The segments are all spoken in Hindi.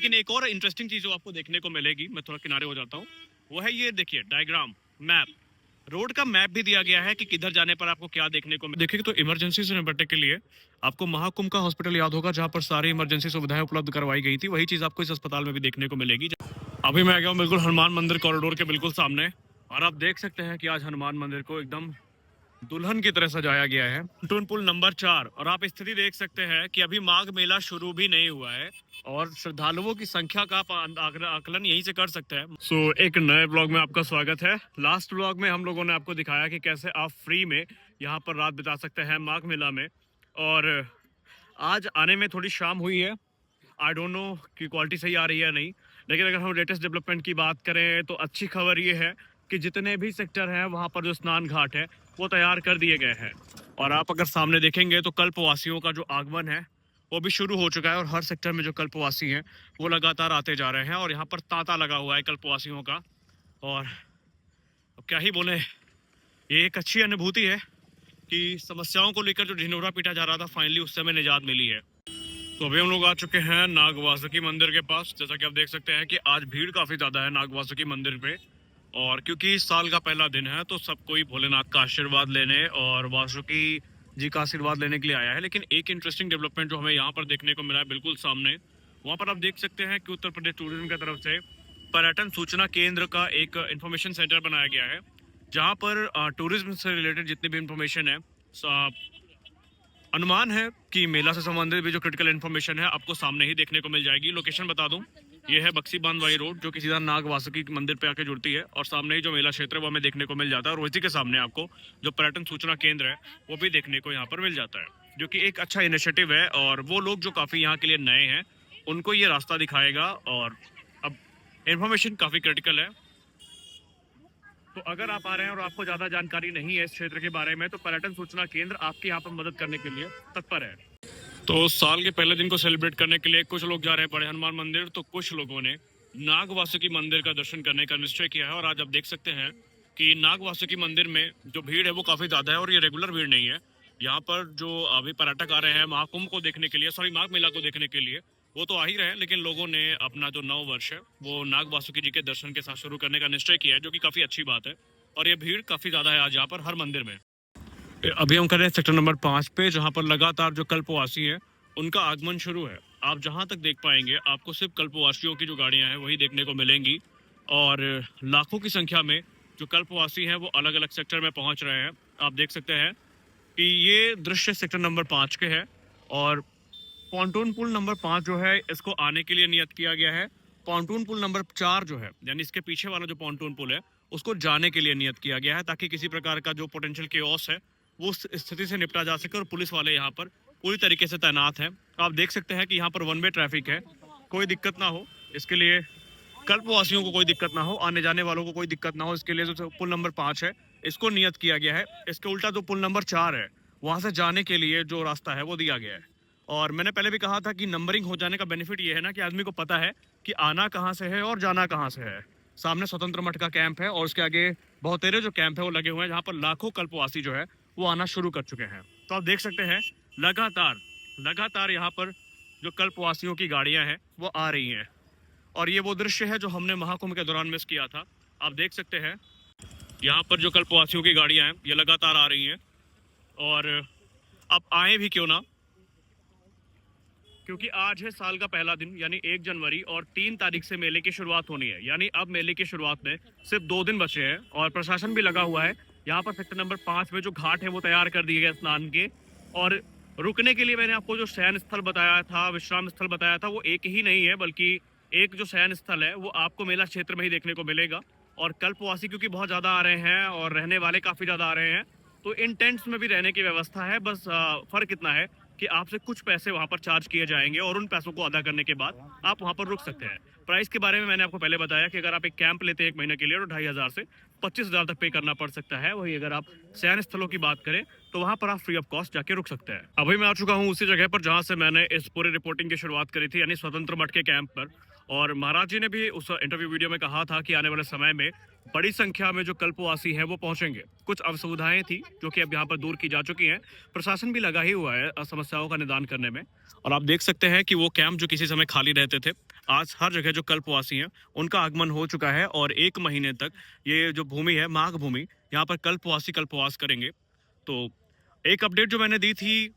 लेकिन एक और इंटरेस्टिंग चीज जो आपको देखने को मिलेगी, मैं थोड़ा किनारे हो जाता हूँ, वो है ये देखिए डायग्राम, मैप। रोड का मैप भी दिया गया है कि किधर जाने पर आपको क्या देखने को देखिए। तो इमरजेंसी से निपटने के लिए आपको महाकुंभ का हॉस्पिटल याद होगा, जहां पर सारी इमरजेंसी सुविधाएं उपलब्ध करवाई गई थी। वही चीज आपको इस अस्पताल में भी देखने को मिलेगी। अभी मैं आ गया हूँ बिल्कुल हनुमान मंदिर कॉरिडोर के बिल्कुल सामने, और आप देख सकते हैं कि आज हनुमान मंदिर को एकदम दुल्हन की तरह सजाया गया है। टून पुल नंबर 4, और आप स्थिति देख सकते हैं कि अभी माघ मेला शुरू भी नहीं हुआ है, और श्रद्धालुओं की संख्या का आप आकलन यहीं से कर सकते हैं। एक नए ब्लॉग में आपका स्वागत है। लास्ट ब्लॉग में हम लोगों ने आपको दिखाया कि कैसे आप फ्री में यहाँ पर रात बिता सकते हैं माघ मेला में, और आज आने में थोड़ी शाम हुई है। आई डोंट नो कि क्वालिटी सही आ रही है या नहीं, लेकिन अगर हम लेटेस्ट डेवलपमेंट की बात करें तो अच्छी खबर ये है कि जितने भी सेक्टर हैं वहाँ पर जो स्नान घाट है वो तैयार कर दिए गए हैं। और आप अगर सामने देखेंगे तो कल्पवासियों का जो आगमन है वो भी शुरू हो चुका है, और हर सेक्टर में जो कल्पवासी हैं वो लगातार आते जा रहे हैं, और यहाँ पर तांता लगा हुआ है कल्पवासियों का। और अब क्या ही बोले, ये एक अच्छी अनुभूति है कि समस्याओं को लेकर जो ढिंढोरा पीटा जा रहा था, फाइनली उससे हमें निजात मिली है। तो अभी हम लोग आ चुके हैं नाग वासुकी मंदिर के पास। जैसा कि आप देख सकते हैं कि आज भीड़ काफी ज्यादा है नाग वासुकी मंदिर पे, और क्योंकि इस साल का पहला दिन है तो सब कोई भोलेनाथ का आशीर्वाद लेने और वासुकी जी का आशीर्वाद लेने के लिए आया है। लेकिन एक इंटरेस्टिंग डेवलपमेंट जो हमें यहाँ पर देखने को मिला है बिल्कुल सामने, वहाँ पर आप देख सकते हैं कि उत्तर प्रदेश टूरिज्म की तरफ से पर्यटन सूचना केंद्र का एक इंफॉर्मेशन सेंटर बनाया गया है, जहाँ पर टूरिज्म से रिलेटेड जितनी भी इंफॉर्मेशन है, अनुमान है कि मेला से संबंधित भी जो क्रिटिकल इन्फॉर्मेशन है आपको सामने ही देखने को मिल जाएगी। लोकेशन बता दूं, ये है बक्सी बांधवाई रोड, जो कि सीधा नाग वासुकी मंदिर पे आके जुड़ती है, और सामने ही जो मेला क्षेत्र है वो हमें देखने को मिल जाता है। और उसी के सामने आपको जो पर्यटन सूचना केंद्र है वो भी देखने को यहाँ पर मिल जाता है, जो कि एक अच्छा इनिशिएटिव है। और वो लोग जो काफी यहाँ के लिए नए हैं उनको ये रास्ता दिखाएगा। और अब इन्फॉर्मेशन काफी क्रिटिकल है, तो अगर आप आ रहे हैं और आपको ज्यादा जानकारी नहीं है इस क्षेत्र के बारे में, तो पर्यटन सूचना केंद्र आपकी यहाँ पर मदद करने के लिए तत्पर है। तो साल के पहले दिन को सेलिब्रेट करने के लिए कुछ लोग जा रहे हैं बड़े हनुमान मंदिर, तो कुछ लोगों ने नाग वासुकी मंदिर का दर्शन करने का निश्चय किया है। और आज आप देख सकते हैं कि नाग वासुकी मंदिर में जो भीड़ है वो काफी ज्यादा है, और ये रेगुलर भीड़ नहीं है। यहाँ पर जो अभी पर्यटक आ रहे हैं महाकुंभ को देखने के लिए, सॉरी माघ मेला को देखने के लिए, वो तो आ ही रहे हैं, लेकिन लोगों ने अपना जो नव वर्ष है वो नाग वासुकी जी के दर्शन के साथ शुरू करने का निश्चय किया है, जो कि काफी अच्छी बात है। और ये भीड़ काफी ज्यादा है आज यहाँ पर हर मंदिर में। अभी हम कर रहे हैं सेक्टर नंबर 5 पे, जहाँ पर लगातार जो कल्पवासी हैं उनका आगमन शुरू है। आप जहाँ तक देख पाएंगे आपको सिर्फ कल्पवासियों की जो गाड़ियां हैं वही देखने को मिलेंगी, और लाखों की संख्या में जो कल्पवासी हैं वो अलग अलग सेक्टर में पहुंच रहे हैं। आप देख सकते हैं कि ये दृश्य सेक्टर नंबर 5 के है, और पॉन्टून पुल नंबर 5 जो है इसको आने के लिए नियत किया गया है। पॉन्टून पुल नंबर 4 जो है, यानी इसके पीछे वाला जो पॉन्टून पुल है, उसको जाने के लिए नियत किया गया है, ताकि किसी प्रकार का जो पोटेंशियल केओस है वो उस स्थिति से निपटा जा सके। और पुलिस वाले यहाँ पर पूरी तरीके से तैनात हैं। आप देख सकते हैं कि यहाँ पर वन वे ट्रैफिक है, कोई दिक्कत ना हो इसके लिए, कल्पवासियों को कोई दिक्कत ना हो, आने जाने वालों को कोई दिक्कत ना हो, इसके लिए जो पुल नंबर 5 है इसको नियत किया गया है। इसके उल्टा जो पुल नंबर 4 है वहां से जाने के लिए जो रास्ता है वो दिया गया है। और मैंने पहले भी कहा था कि नंबरिंग हो जाने का बेनिफिट ये है ना कि आदमी को पता है कि आना कहाँ से है और जाना कहाँ से है। सामने स्वतंत्र मठ का कैंप है, और उसके आगे बहुतेरे जो कैंप है वो लगे हुए हैं, जहाँ पर लाखों कल्पवासी जो है वो आना शुरू कर चुके हैं। तो आप देख सकते हैं लगातार लगातार यहाँ पर जो कल्पवासियों की गाड़ियां हैं वो आ रही हैं। और ये वो दृश्य है जो हमने महाकुंभ के दौरान मिस किया था। आप देख सकते हैं यहाँ पर जो कल्पवासियों की गाड़ियां हैं ये लगातार आ रही हैं, और अब आए भी क्यों ना, क्योंकि आज है साल का पहला दिन, यानी 1 जनवरी, और 3 तारीख से मेले की शुरुआत होनी है। यानी अब मेले की शुरुआत में सिर्फ 2 दिन बचे हैं, और प्रशासन भी लगा हुआ है। यहाँ पर सेक्टर नंबर 5 में जो घाट है वो तैयार कर दिए गए स्नान के, और रुकने के लिए मैंने आपको जो शयन स्थल बताया था, विश्राम स्थल बताया था, वो एक ही नहीं है, बल्कि एक जो शयन स्थल है वो आपको मेला क्षेत्र में ही देखने को मिलेगा। और कल्पवासी क्योंकि बहुत ज़्यादा आ रहे हैं और रहने वाले काफ़ी ज़्यादा आ रहे हैं, तो इन टेंट्स में भी रहने की व्यवस्था है। बस फ़र्क इतना है कि आपसे कुछ पैसे वहाँ पर चार्ज किए जाएंगे, और उन पैसों को अदा करने के बाद आप वहाँ पर रुक सकते हैं। प्राइस के बारे में मैंने आपको पहले बताया कि अगर आप एक कैंप लेते हैं 1 महीने के लिए तो 2500 से 25,000 तक पे करना पड़ सकता है। वही अगर आप शयन स्थलों की बात करें तो वहाँ पर आप फ्री ऑफ कॉस्ट जाके रुक सकते हैं। अभी मैं आ चुका हूँ उसी जगह पर जहाँ से मैंने इस पूरी रिपोर्टिंग की शुरुआत करी थी, यानी स्वतंत्र मठ के कैंप पर। और महाराज जी ने भी उस इंटरव्यू वीडियो में कहा था कि आने वाले समय में बड़ी संख्या में जो कल्पवासी हैं वो पहुंचेंगे। कुछ असुविधाएं थी जो कि अब यहाँ पर दूर की जा चुकी हैं। प्रशासन भी लगा ही हुआ है समस्याओं का निदान करने में। और आप देख सकते हैं कि वो कैंप जो किसी समय खाली रहते थे, आज हर जगह जो कल्पवासी हैं उनका आगमन हो चुका है और 1 महीने तक ये जो भूमि है, माघ भूमि, यहाँ पर कल्पवासी कल्पवास करेंगे। तो एक अपडेट जो मैंने दी थी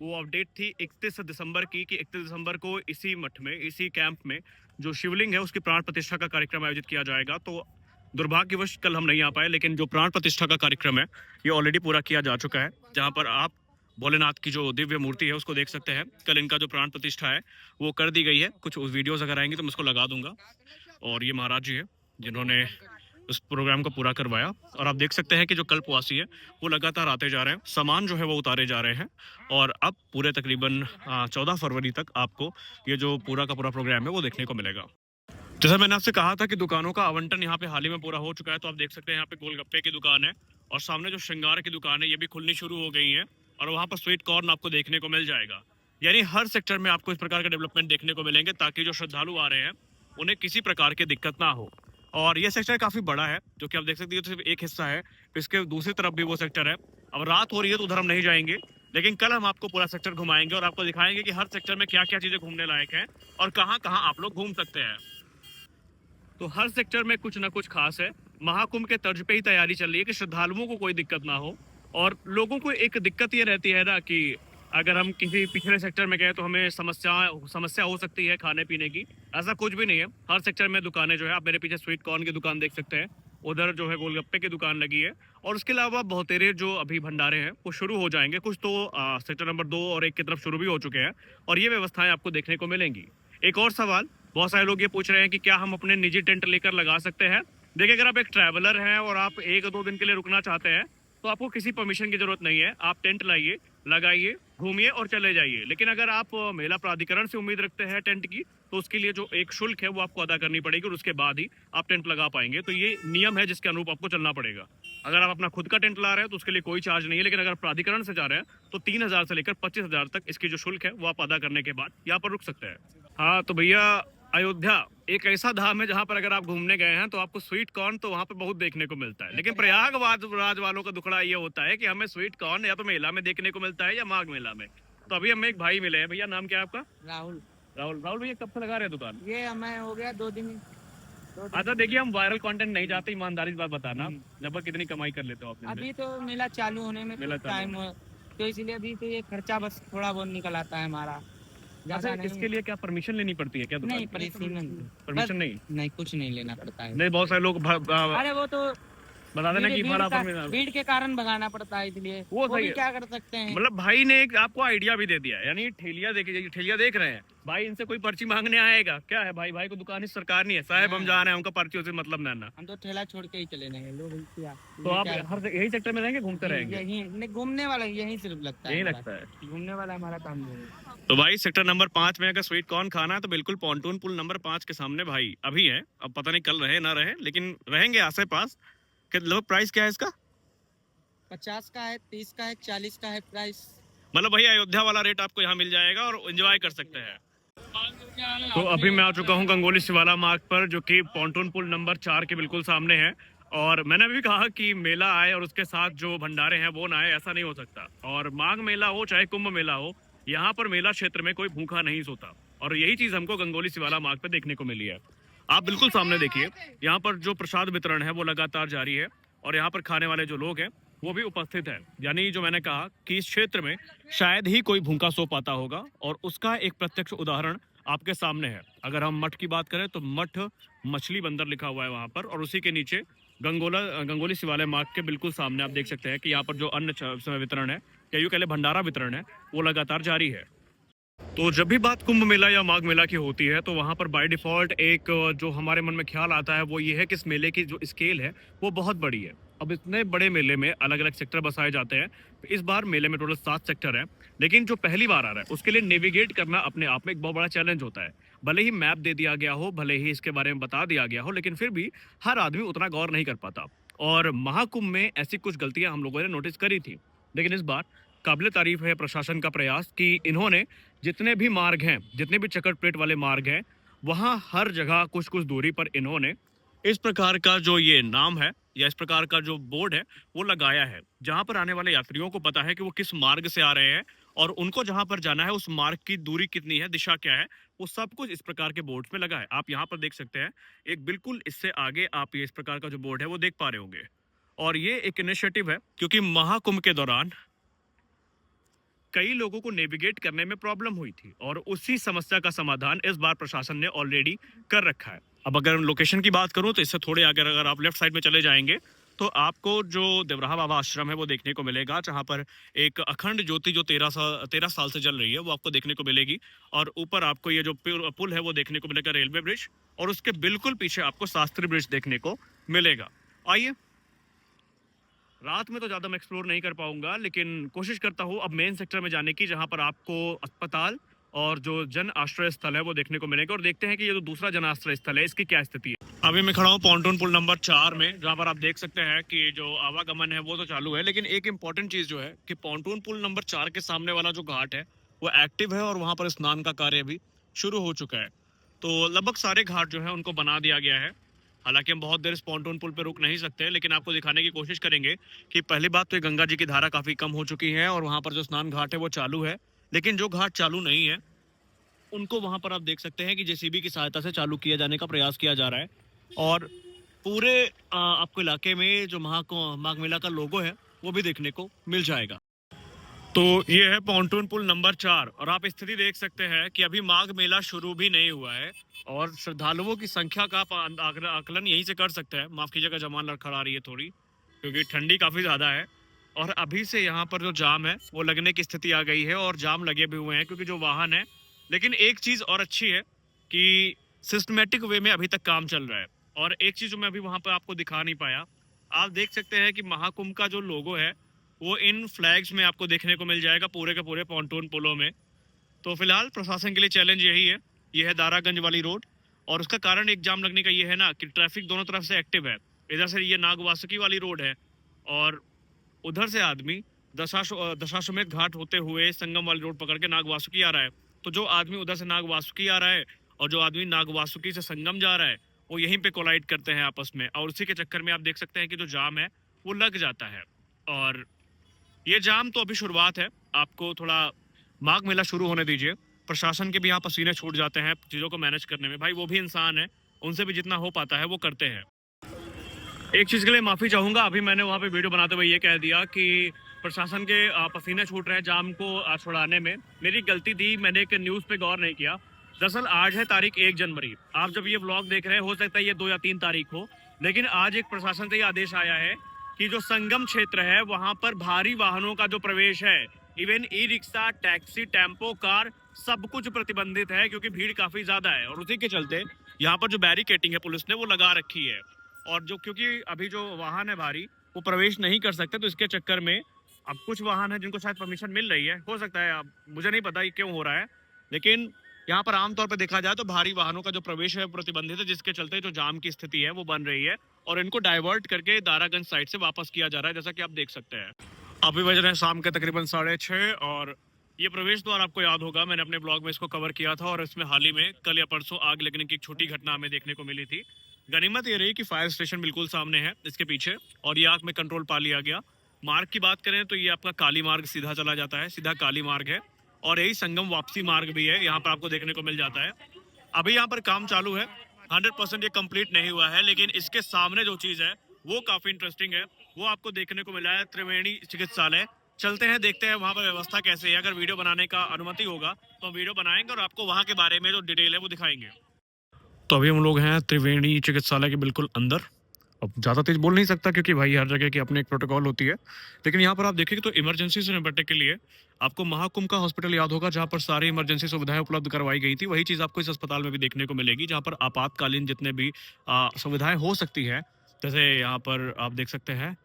वो अपडेट थी 31 दिसंबर की, कि 31 दिसंबर को इसी मठ में, इसी कैंप में जो शिवलिंग है उसकी प्राण प्रतिष्ठा का कार्यक्रम आयोजित किया जाएगा। तो दुर्भाग्यवश कल हम नहीं आ पाए, लेकिन जो प्राण प्रतिष्ठा का कार्यक्रम है ये ऑलरेडी पूरा किया जा चुका है, जहां पर आप भोलेनाथ की जो दिव्य मूर्ति है उसको देख सकते हैं। कल इनका जो प्राण प्रतिष्ठा है वो कर दी गई है। कुछ वीडियोस अगर आएंगी तो मैं उसको लगा दूंगा। और ये महाराज जी है जिन्होंने उस प्रोग्राम को पूरा करवाया। और आप देख सकते हैं कि जो कल्पवासी है वो लगातार आते जा रहे हैं, सामान जो है वो उतारे जा रहे हैं। और अब पूरे तकरीबन 14 फरवरी तक आपको ये जो पूरा का पूरा प्रोग्राम है वो देखने को मिलेगा। जैसा मैंने आपसे कहा था कि दुकानों का आवंटन यहाँ पे हाल ही में पूरा हो चुका है। तो आप देख सकते हैं यहाँ पे गोलगप्पे की दुकान है और सामने जो श्रृंगार की दुकान है ये भी खुलनी शुरू हो गई है। और वहाँ पर स्वीट कॉर्न आपको देखने को मिल जाएगा। यानी हर सेक्टर में आपको इस प्रकार के डेवलपमेंट देखने को मिलेंगे ताकि जो श्रद्धालु आ रहे हैं उन्हें किसी प्रकार की दिक्कत ना हो। और ये सेक्टर काफी बड़ा है, जो कि आप देख सकते हैं, तो सिर्फ एक हिस्सा है, इसके दूसरी तरफ भी वो सेक्टर है। अब रात हो रही है तो उधर हम नहीं जाएंगे, लेकिन कल हम आपको पूरा सेक्टर घुमाएंगे और आपको दिखाएंगे कि हर सेक्टर में क्या क्या चीजें घूमने लायक है और कहाँ कहाँ आप लोग घूम सकते हैं। तो हर सेक्टर में कुछ ना कुछ खास है। महाकुंभ के तर्ज पे ही तैयारी चल रही है कि श्रद्धालुओं को कोई दिक्कत ना हो। और लोगों को एक दिक्कत ये रहती है ना कि अगर हम किसी पिछले सेक्टर में गए तो हमें समस्या हो सकती है खाने पीने की। ऐसा कुछ भी नहीं है, हर सेक्टर में दुकानें जो है, आप मेरे पीछे स्वीट कॉर्न की दुकान देख सकते हैं, उधर जो है गोलगप्पे की दुकान लगी है। और उसके अलावा बहुतेरे जो अभी भंडारे हैं वो शुरू हो जाएंगे। कुछ तो सेक्टर नंबर 2 और 1 की तरफ शुरू भी हो चुके हैं और ये व्यवस्थाएं आपको देखने को मिलेंगी। एक और सवाल बहुत सारे लोग ये पूछ रहे हैं कि क्या हम अपने निजी टेंट लेकर लगा सकते हैं। देखिए, अगर आप एक ट्रैवलर हैं और आप 1-2 दिन के लिए रुकना चाहते हैं तो आपको किसी परमिशन की जरूरत नहीं है। आप टेंट लाइए, लगाइए, घूमिए और चले जाइए। लेकिन अगर आप मेला प्राधिकरण से उम्मीद रखते हैं टेंट की, तो उसके लिए जो एक शुल्क है वो आपको अदा करनी पड़ेगी और उसके बाद ही आप टेंट लगा पाएंगे। तो ये नियम है जिसके अनुरूप आपको चलना पड़ेगा। अगर आप अपना खुद का टेंट ला रहे हैं तो उसके लिए कोई चार्ज नहीं है, लेकिन अगर प्राधिकरण से जा रहे हैं तो 3,000 से लेकर 25,000 तक इसकी जो शुल्क है वो आप अदा करने के बाद यहाँ पर रुक सकते हैं। हाँ तो भैया, अयोध्या एक ऐसा धाम है जहां पर अगर आप घूमने गए हैं तो आपको स्वीट कॉर्न तो वहां पे बहुत देखने को मिलता है, लेकिन प्रयागराज वालों का दुखड़ा ये होता है कि हमें स्वीट कॉर्न या तो मेला में देखने को मिलता है या माघ मेला में। तो अभी हमें एक भाई मिले हैं। भैया नाम क्या है आपका? राहुल। राहुल भैया, कब से लगा रहे हैं दुकान? ये हमें हो गया 2 दिन। अच्छा देखिए, हम वायरल कंटेंट नहीं चाहते, ईमानदारी से बात बताना, लगभग कितनी कमाई कर लेते हो आप? अभी तो मेला चालू होने में मेला टाइम हो, तो इसलिए अभी तो ये खर्चा बस थोड़ा बहुत निकल आता है हमारा। अच्छा, इसके लिए क्या परमिशन लेनी पड़ती है क्या? नहीं, परमिशन नहीं, कुछ नहीं लेना पड़ता है। नहीं, बहुत सारे लोग अरे वो तो बता देना कि भीड़ के कारण भगाना पड़ता है, इसलिए वो सही है। क्या कर सकते हैं। मतलब भाई ने एक आपको आइडिया भी दे दिया है। यानी ठेलिया देख रहे हैं भाई, इनसे कोई पर्ची मांगने आएगा क्या है? भाई को दुकान सरकार नहीं है साहब, हम जा रहे हैं, उनका पर्ची से मतलब ना। हम तो ठेला छोड़ के ही चले जाएंगे लोग। तो आप हर यही सेक्टर में रहेंगे, घूमते रहेंगे? यही घूमने वाला यही सिर्फ लगता है, यही लगता है घूमने वाला हमारा काम है। तो भाई सेक्टर नंबर 5 में अगर स्वीट कॉर्न खाना है तो बिल्कुल पॉन्टून पुल नंबर 5 के सामने भाई अभी है। अब पता नहीं कल रहे ना रहे, लेकिन रहेंगे आसे पास। प्राइस क्या है इसका? 50 का है, 30 का है, 40 का है प्राइस। मतलब भैया अयोध्या वाला रेट आपको यहाँ मिल जाएगा और एंजॉय कर सकते हैं। तो अभी मैं आ चुका हूँ गंगोली शिवाला मार्ग पर, जो कि पॉन्टून पुल नंबर 4 के बिल्कुल सामने है। और मैंने भी कहा कि मेला आए और उसके साथ जो भंडारे हैं वो ना आए, ऐसा नहीं हो सकता। और माघ मेला हो चाहे कुंभ मेला हो, यहाँ पर मेला क्षेत्र में कोई भूखा नहीं सोता। और यही चीज हमको गंगोली शिवाला मार्ग पे देखने को मिली है। आप बिल्कुल सामने देखिए, यहाँ पर जो प्रसाद वितरण है वो लगातार जारी है और यहाँ पर खाने वाले जो लोग हैं वो भी उपस्थित है। यानी जो मैंने कहा कि इस क्षेत्र में शायद ही कोई भूखा सो पाता होगा, और उसका एक प्रत्यक्ष उदाहरण आपके सामने है। अगर हम मठ की बात करें तो मठ मछली बंदर लिखा हुआ है वहां पर, और उसी के नीचे गंगोली शिवालय मार्ग के बिल्कुल सामने आप देख सकते हैं कि यहाँ पर जो अन्न वितरण है, या यूं कह ले भंडारा वितरण है, वो लगातार जारी है। तो जब भी बात कुंभ मेला या माघ मेला की होती है तो वहाँ पर बाय डिफॉल्ट एक जो हमारे मन में ख्याल आता है वो ये है कि इस मेले की जो स्केल है वो बहुत बड़ी है। अब इतने बड़े मेले में अलग अलग सेक्टर बसाए जाते हैं। इस बार मेले में टोटल 7 सेक्टर है, लेकिन जो पहली बार आ रहा है उसके लिए नेविगेट करना अपने आप में एक बहुत बड़ा चैलेंज होता है। भले ही मैप दे दिया गया हो, भले ही इसके बारे में बता दिया गया हो, लेकिन फिर भी हर आदमी उतना गौर नहीं कर पाता। और महाकुंभ में ऐसी कुछ गलतियां हम लोगों ने नोटिस करी थी, लेकिन इस बार काबिल तारीफ है प्रशासन का प्रयास कि इन्होंने जितने भी मार्ग हैं, जितने भी चक्कर प्लेट वाले मार्ग हैं, वहाँ हर जगह कुछ कुछ दूरी पर इन्होंने इस प्रकार का जो ये नाम है या इस प्रकार का जो बोर्ड है वो लगाया है, जहां पर आने वाले यात्रियों को पता है कि वो किस मार्ग से आ रहे हैं और उनको जहां पर जाना है उस मार्ग की दूरी कितनी है, दिशा क्या है, वो सब कुछ इस प्रकार के बोर्ड में लगा है। आप यहाँ पर देख सकते हैं, एक बिल्कुल इससे आगे आप ये इस प्रकार का जो बोर्ड है वो देख पा रहे होंगे। और ये एक इनिशिएटिव है क्योंकि महाकुंभ के दौरान कई लोगों को नेविगेट करने में प्रॉब्लम हुई थी और उसी समस्या का समाधान इस बार प्रशासन ने ऑलरेडी कर रखा है। अब अगर लोकेशन की बात करूं तो इससे थोड़े आगे अगर आप लेफ्ट साइड में चले जाएंगे तो आपको जो देवराहा बाबा आश्रम है वो देखने को मिलेगा, जहां पर एक अखंड ज्योति जो 13 साल से जल रही है वो आपको देखने को मिलेगी। और ऊपर आपको ये जो पुल है वो देखने को मिलेगा, रेलवे ब्रिज, और उसके बिल्कुल पीछे आपको शास्त्री ब्रिज देखने को मिलेगा। आइए, रात में तो ज़्यादा मैं एक्सप्लोर नहीं कर पाऊंगा, लेकिन कोशिश करता हूँ अब मेन सेक्टर में जाने की, जहाँ पर आपको अस्पताल और जो जन आश्रय स्थल है वो देखने को मिलेगा। और देखते हैं कि ये जो दूसरा जन आश्रय स्थल है इसकी क्या स्थिति है। अभी मैं खड़ा हूँ पॉन्टून पुल नंबर 4 में, जहाँ पर आप देख सकते हैं कि जो आवागमन है वो तो चालू है, लेकिन एक इंपॉर्टेंट चीज़ जो है कि पॉन्टून पुल नंबर 4 के सामने वाला जो घाट है वो एक्टिव है और वहाँ पर स्नान का कार्य भी शुरू हो चुका है। तो लगभग सारे घाट जो है उनको बना दिया गया है। हालांकि हम बहुत देर इस पॉन्टून पुल पे रुक नहीं सकते, लेकिन आपको दिखाने की कोशिश करेंगे कि पहली बात तो ये गंगा जी की धारा काफी कम हो चुकी है और वहां पर जो स्नान घाट है वो चालू है। लेकिन जो घाट चालू नहीं है उनको वहां पर आप देख सकते हैं कि जेसीबी की सहायता से चालू किया जाने का प्रयास किया जा रहा है। और पूरे आपको इलाके में जो माघ मेला का लोगो है वो भी देखने को मिल जाएगा। तो ये है पॉन्टून पुल नंबर 4 और आप स्थिति देख सकते हैं कि अभी माघ मेला शुरू भी नहीं हुआ है और श्रद्धालुओं की संख्या का आप आकलन यहीं से कर सकते हैं। माफ कीजिएगा, जमान लड़खड़ा रही है थोड़ी क्योंकि ठंडी काफी ज्यादा है। और अभी से यहाँ पर जो जाम है वो लगने की स्थिति आ गई है और जाम लगे भी हुए हैं क्योंकि जो वाहन है। लेकिन एक चीज और अच्छी है कि सिस्टमेटिक वे में अभी तक काम चल रहा है। और एक चीज जो मैं अभी वहां पर आपको दिखा नहीं पाया, आप देख सकते हैं कि महाकुंभ का जो लोगो है वो इन फ्लैग्स में आपको देखने को मिल जाएगा पूरे के पूरे पॉन्टून पुलों में। तो फिलहाल प्रशासन के लिए चैलेंज यही है, ये है दारागंज वाली रोड। और उसका कारण एक जाम लगने का ये है ना कि ट्रैफिक दोनों तरफ से एक्टिव है। इधर से ये नागवासुकी वाली रोड है और उधर से आदमी दशाश्वमेध घाट होते हुए संगम वाली रोड पकड़ के नागवासुकी आ रहा है। तो जो आदमी उधर से नागवासुकी आ रहा है और जो आदमी नागवासुकी से संगम जा रहा है वो यहीं पे कोलाइड करते हैं आपस में, और उसी के चक्कर में आप देख सकते हैं कि जो जाम है वो लग जाता है। और ये जाम तो अभी शुरुआत है, आपको थोड़ा माघ मेला शुरू होने दीजिए। प्रशासन के भी यहाँ पसीने छूट जाते हैं चीज़ों को मैनेज करने में, भाई वो भी इंसान है, उनसे भी जितना हो पाता है वो करते हैं। एक चीज़ के लिए माफ़ी चाहूँगा, अभी मैंने वहाँ पे वीडियो बनाते हुए ये कह दिया कि प्रशासन के पसीने छूट रहे हैं जाम को छुड़ाने में। मेरी गलती थी, मैंने एक न्यूज़ पे गौर नहीं किया। दरअसल आज है तारीख 1 जनवरी, आप जब ये व्लॉग देख रहे हैं हो सकता है ये 2 या 3 तारीख हो, लेकिन आज एक प्रशासन से ये आदेश आया है कि जो संगम क्षेत्र है वहां पर भारी वाहनों का जो प्रवेश है, even e rickshaw, taxi, tempo, car, सब कुछ प्रतिबंधित है क्योंकि भीड़ काफी ज्यादा है। और उसी के चलते यहाँ पर जो बैरिकेटिंग है पुलिस ने वो लगा रखी है। और जो क्योंकि अभी जो वाहन है भारी वो प्रवेश नहीं कर सकते, तो इसके चक्कर में अब कुछ वाहन है जिनको शायद परमिशन मिल रही है, हो सकता है, अब मुझे नहीं पता ये क्यों हो रहा है, लेकिन यहाँ पर आमतौर पर देखा जाए तो भारी वाहनों का जो प्रवेश है प्रतिबंधित है, जिसके चलते जो जाम की स्थिति है वो बन रही है और इनको डाइवर्ट करके दारागंज साइड से वापस किया जा रहा है, जैसा कि आप देख सकते हैं। अभी बज रहे हैं शाम के तकरीबन 6:30 और ये प्रवेश द्वार आपको याद होगा, मैंने अपने ब्लॉग में इसको कवर किया था और इसमें हाल ही में कल या परसों आग लगने की एक छोटी घटना हमें देखने को मिली थी। गनीमत ये रही कि फायर स्टेशन बिल्कुल सामने है इसके पीछे और ये आग में कंट्रोल पा लिया गया। मार्ग की बात करें तो ये आपका काली मार्ग सीधा चला जाता है, सीधा काली मार्ग है और यही संगम वापसी मार्ग भी है, यहाँ पर आपको देखने को मिल जाता है। अभी यहाँ पर काम चालू है, 100% ये कंप्लीट नहीं हुआ है, लेकिन इसके सामने जो चीज़ है वो काफ़ी इंटरेस्टिंग है, वो आपको देखने को मिला है त्रिवेणी चिकित्सालय। चलते हैं, देखते हैं वहाँ पर व्यवस्था कैसे है। अगर वीडियो बनाने का अनुमति होगा तो हम वीडियो बनाएंगे और आपको वहाँ के बारे में जो डिटेल है वो दिखाएंगे। तो अभी हम लोग हैं त्रिवेणी चिकित्सालय के बिल्कुल अंदर। अब ज़्यादा तेज बोल नहीं सकता क्योंकि भाई हर जगह की अपनी एक प्रोटोकॉल होती है, लेकिन यहाँ पर आप देखेंगे तो इमरजेंसी से निपटने के लिए आपको महाकुंभ का हॉस्पिटल याद होगा, जहाँ पर सारी इमरजेंसी सुविधाएं उपलब्ध करवाई गई थी। वही चीज़ आपको इस अस्पताल में भी देखने को मिलेगी, जहाँ पर आपातकालीन जितने भी सुविधाएं हो सकती है, जैसे यहाँ पर आप देख सकते हैं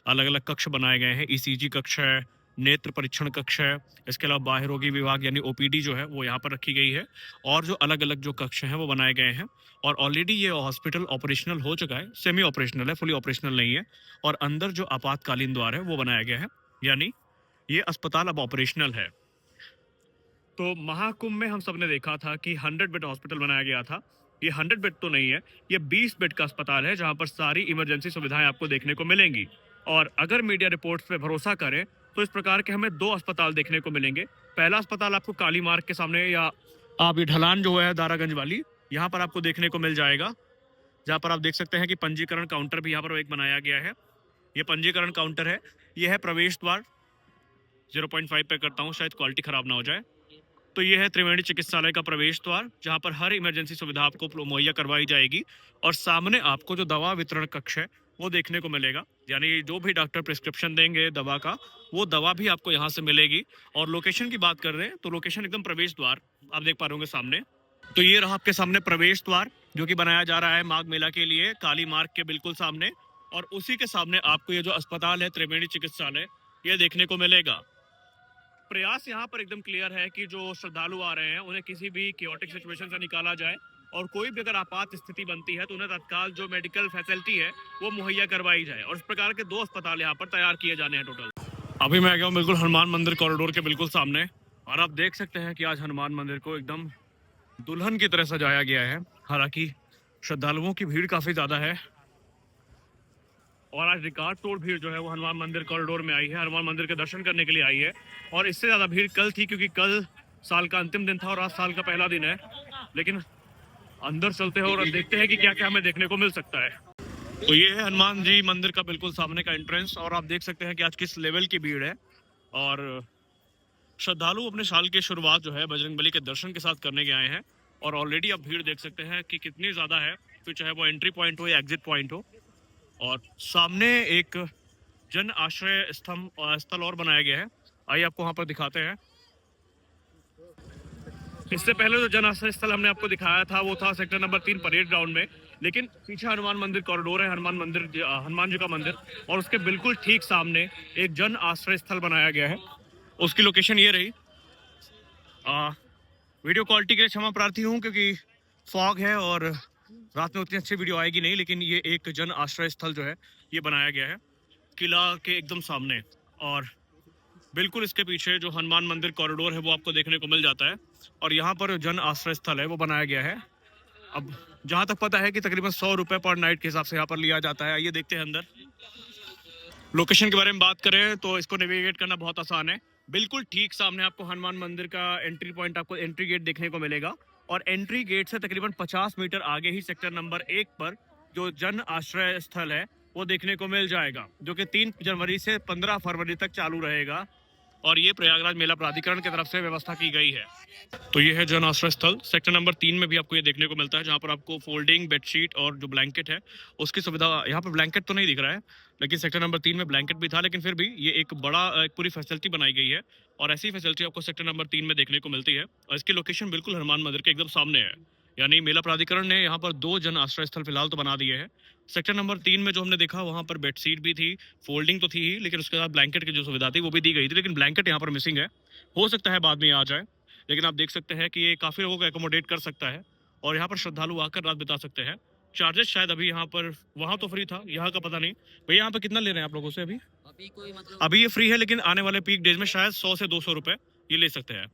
अलग अलग कक्ष बनाए गए हैं। ईसीजी कक्ष है, नेत्र परीक्षण कक्ष है, इसके अलावा बाह्य रोगी विभाग यानी ओपीडी जो है वो यहाँ पर रखी गई है और जो अलग अलग जो कक्ष हैं वो बनाए गए हैं। और ऑलरेडी ये हॉस्पिटल ऑपरेशनल हो चुका है, सेमी ऑपरेशनल है, फुली ऑपरेशनल नहीं है। और अंदर जो आपातकालीन द्वार है वो बनाया गया है, यानी ये अस्पताल अब ऑपरेशनल है। तो महाकुंभ में हम सब ने देखा था कि 100 बेड हॉस्पिटल बनाया गया था, ये 100 बेड तो नहीं है, ये 20 बेड का अस्पताल है जहां पर सारी इमरजेंसी सुविधाएं आपको देखने को मिलेंगी। और अगर मीडिया रिपोर्ट्स पे भरोसा करें तो इस प्रकार के हमें 2 अस्पताल देखने को मिलेंगे। पहला अस्पताल आपको काली मार्ग के सामने, या आप ये ढलान जो है दारागंज वाली, यहाँ पर आपको देखने को मिल जाएगा, जहाँ पर आप देख सकते हैं कि पंजीकरण काउंटर भी यहाँ पर एक बनाया गया है। ये पंजीकरण काउंटर है, ये है प्रवेश द्वार। 0.5 पे करता हूँ, शायद क्वालिटी खराब ना हो जाए। तो ये है त्रिवेणी चिकित्सालय का प्रवेश द्वार, जहाँ पर हर इमरजेंसी सुविधा आपको मुहैया करवाई जाएगी। और सामने आपको जो दवा वितरण कक्ष है वो देखने को मिलेगा, यानी जो भी डॉक्टर प्रिस्क्रिप्शन देंगे दवा का, वो दवा भी आपको यहाँ से मिलेगी। और लोकेशन की बात कर रहे हैं तो लोकेशन एकदम प्रवेश द्वार आप देख पा रहे होंगे सामने। तो ये रहा आपके सामने प्रवेश द्वार, जो कि बनाया जा रहा है माघ मेला के लिए, काली मार्ग के बिल्कुल सामने। और उसी के सामने आपको ये जो अस्पताल है त्रिवेणी चिकित्सालय, ये देखने को मिलेगा। प्रयास यहाँ पर एकदम क्लियर है कि जो श्रद्धालु आ रहे हैं उन्हें किसी भी क्योटिक सिचुएशन से निकाला जाए, और कोई भी अगर आपात स्थिति बनती है तो उन्हें तत्काल जो मेडिकल फैसिलिटी है वो मुहैया करवाई जाए। और इस प्रकार के 2 अस्पताल यहाँ पर तैयार किए जाने हैं टोटल। अभी मैं आ गया हूँ बिल्कुल हनुमान मंदिर कॉरिडोर के बिल्कुल सामने, और आप देख सकते हैं कि आज हनुमान मंदिर को एकदम दुल्हन की तरह सजाया गया है। हालांकि श्रद्धालुओं की भीड़ काफी ज्यादा है, और आज रिकॉर्ड तोड़ भीड़ जो है वो हनुमान मंदिर कॉरिडोर में आई है, हनुमान मंदिर के दर्शन करने के लिए आई है। और इससे ज्यादा भीड़ कल थी, क्योंकि कल साल का अंतिम दिन था और आज साल का पहला दिन है। लेकिन अंदर चलते हैं और देखते हैं कि क्या क्या हमें देखने को मिल सकता है। तो ये है हनुमान जी मंदिर का बिल्कुल सामने का एंट्रेंस, और आप देख सकते हैं कि आज किस लेवल की भीड़ है। और श्रद्धालु अपने साल की शुरुआत जो है बजरंगबली के दर्शन के साथ करने के आए हैं। और ऑलरेडी आप भीड़ देख सकते हैं कि कितनी ज्यादा है, फिर चाहे वो एंट्री पॉइंट हो या एग्जिट पॉइंट हो। और सामने एक जन आश्रय स्थल और बनाया गया है, आइए आपको वहां पर दिखाते हैं। इससे पहले जो जन आश्रय स्थल हमने आपको दिखाया था वो था सेक्टर नंबर 3 परेड ग्राउंड में, लेकिन पीछे हनुमान मंदिर कॉरिडोर है, हनुमान जी का मंदिर, और उसके बिल्कुल ठीक सामने एक जन आश्रय स्थल बनाया गया है। उसकी लोकेशन ये रही। वीडियो क्वालिटी के लिए क्षमा प्रार्थी हूँ, क्योंकि फॉग है और रात में उतनी अच्छी वीडियो आएगी नहीं। लेकिन ये एक जन आश्रय स्थल जो है ये बनाया गया है किला के एकदम सामने, और बिल्कुल इसके पीछे जो हनुमान मंदिर कॉरिडोर है वो आपको देखने को मिल जाता है। और यहाँ पर जन आश्रय स्थल है वो बनाया गया है। अब जहाँ तक पता है कि तकरीबन 100 रुपये पर नाइट के हिसाब से यहाँ पर लिया जाता है। आइए देखते हैं अंदर। लोकेशन के बारे में बात करें तो इसको नेविगेट करना बहुत आसान है। बिल्कुल ठीक सामने आपको हनुमान मंदिर का एंट्री पॉइंट, आपको एंट्री गेट देखने को मिलेगा, और एंट्री गेट से तकरीबन 50 मीटर आगे ही सेक्टर नंबर 1 पर जो जन आश्रय स्थल है वो देखने को मिल जाएगा, जो कि 3 जनवरी से 15 फरवरी तक चालू रहेगा। और ये प्रयागराज मेला प्राधिकरण की तरफ से व्यवस्था की गई है। तो ये है जन आश्रय स्थल। सेक्टर नंबर 3 में भी आपको ये देखने को मिलता है, जहाँ पर आपको फोल्डिंग बेडशीट और जो ब्लैंकेट है उसकी सुविधा। यहाँ पर ब्लैंकेट तो नहीं दिख रहा है, लेकिन सेक्टर नंबर 3 में ब्लैंकेट भी था। लेकिन फिर भी ये एक पूरी फैसिलिटी बनाई गई है, और ऐसी फैसिलिटी आपको सेक्टर नंबर 3 में देखने को मिलती है। और इसकी लोकेशन बिल्कुल हनुमान मंदिर के एकदम सामने है, यानी मेला प्राधिकरण ने यहाँ पर 2 जन आश्रय स्थल फिलहाल तो बना दिए हैं। सेक्टर नंबर 3 में जो हमने देखा वहाँ पर बेडशीट भी थी, फोल्डिंग तो थी ही, लेकिन उसके साथ ब्लैंकेट की जो सुविधा थी वो भी दी गई थी। लेकिन ब्लैंकेट यहाँ पर मिसिंग है, हो सकता है बाद में आ जाए। लेकिन आप देख सकते हैं कि ये काफ़ी लोगों को एकोमोडेट कर सकता है, और यहाँ पर श्रद्धालु आकर रात बिता सकते हैं। चार्जेस शायद अभी यहाँ पर, वहाँ तो फ्री था, यहाँ का पता नहीं। भैया यहाँ पर कितना ले रहे हैं आप लोगों से अभी? अभी कोई मतलब अभी ये फ्री है, लेकिन आने वाले पीक डेज में शायद 100 से 200 रुपये ये ले सकते हैं।